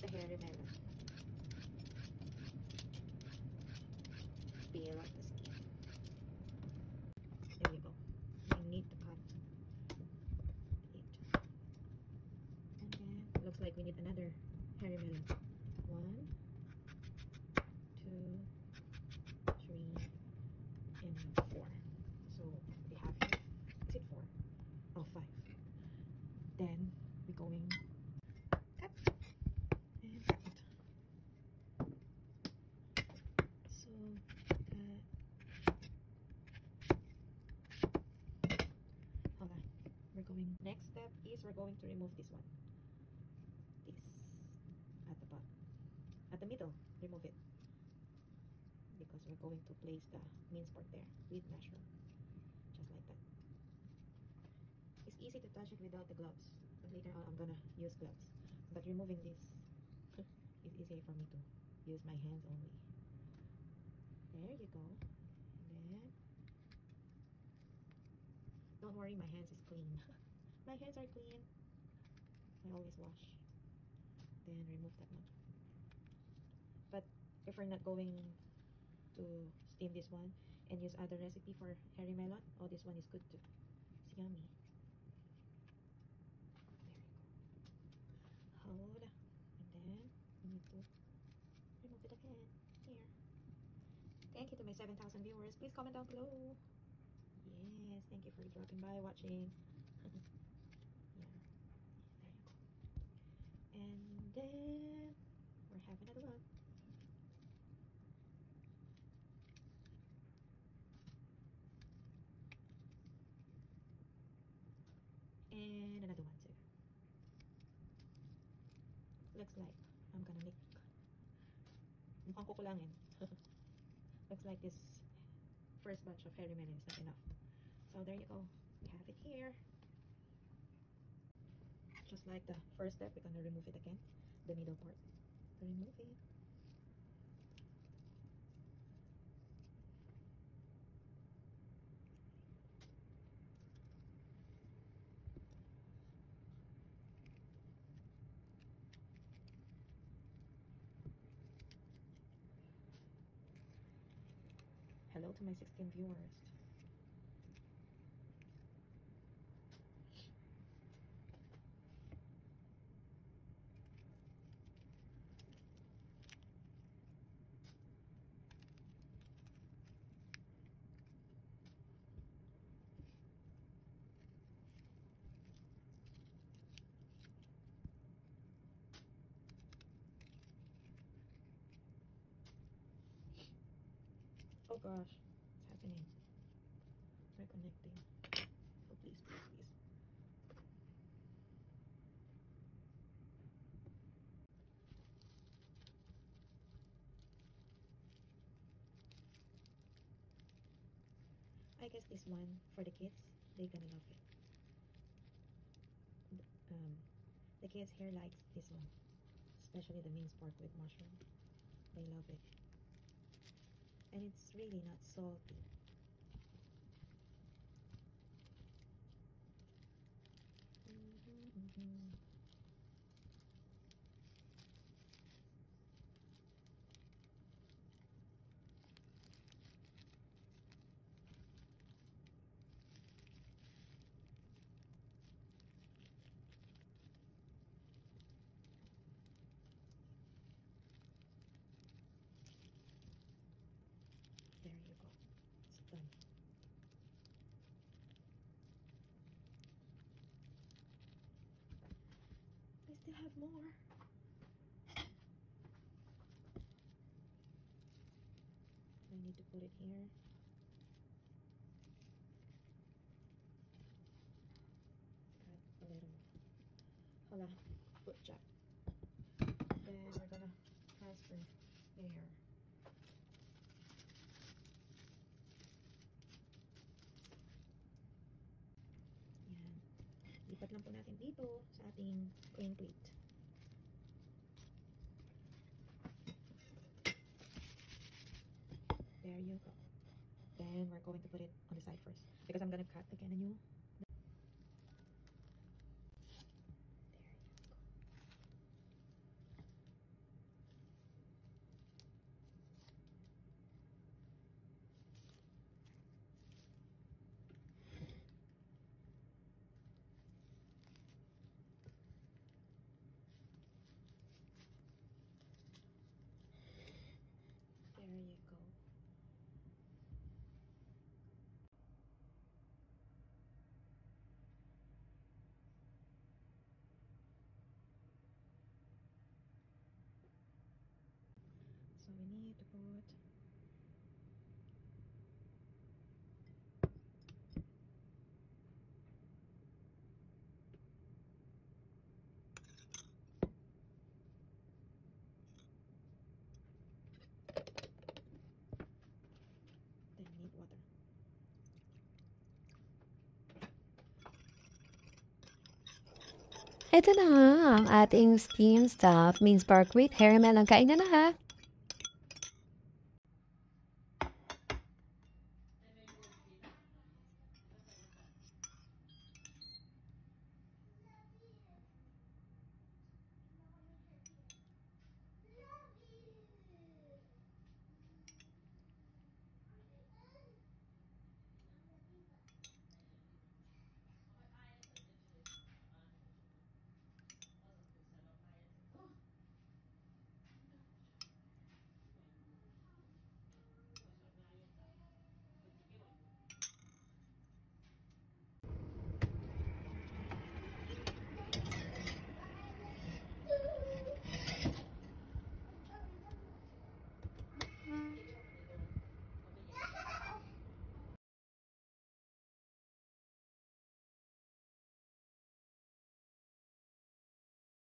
remove the hairy melon. Peel off the skin. There you go. You need to cut it. And then looks like we need another hairy melon. 1, 2, 3, and 4. So we have here. Is it 4? Oh, 5. Then we're going cut and cut. So hold on. We're going. Next step is we're going to remove this one. This at the bottom, at the middle. Remove it because we're going to place the minced pork there with mushroom, just like that. It's easy to touch it without the gloves, but later on I'm gonna use gloves. But removing this is easier for me to use my hands only. There you go. And then don't worry, my hands is clean. My hands are clean. I always wash. Then remove that one. But if we're not going to steam this one and use other recipe for hairy melon, oh, this one is good too. It's yummy. There you go. Hold. And then we need to remove it again. Here. Thank you to my 7,000 viewers. Please comment down below. Yes, thank you for dropping by, watching. Yeah, there you go. And then we're having another one. And another one too. Looks like I'm gonna make mukhang kukulangin. Looks like this first batch of hairy melon is not enough. So there you go. We have it here. Just like the first step, we're gonna remove it again. The middle part. Remove it. Hello to my 16 viewers. Oh gosh, what's happening? We're connecting. Oh, please, please, please. I guess this one for the kids, they're gonna love it. The kids here likes this one, especially the minced pork with mushroom. They love it, and it's really not salty. There you go. It's done. I still have more. I need to put it here. Cut a little. Hold on. Good job. Then we're gonna transfer there. Yan. Lipat lang po natin dito sa ating plain plate. There you go. Then we're going to put it on the side first because I'm gonna cut again a new. There you go. need to put. Then need water. Ito na nga ang ating steamed stuffed minced pork with herring melon. Kain na ha!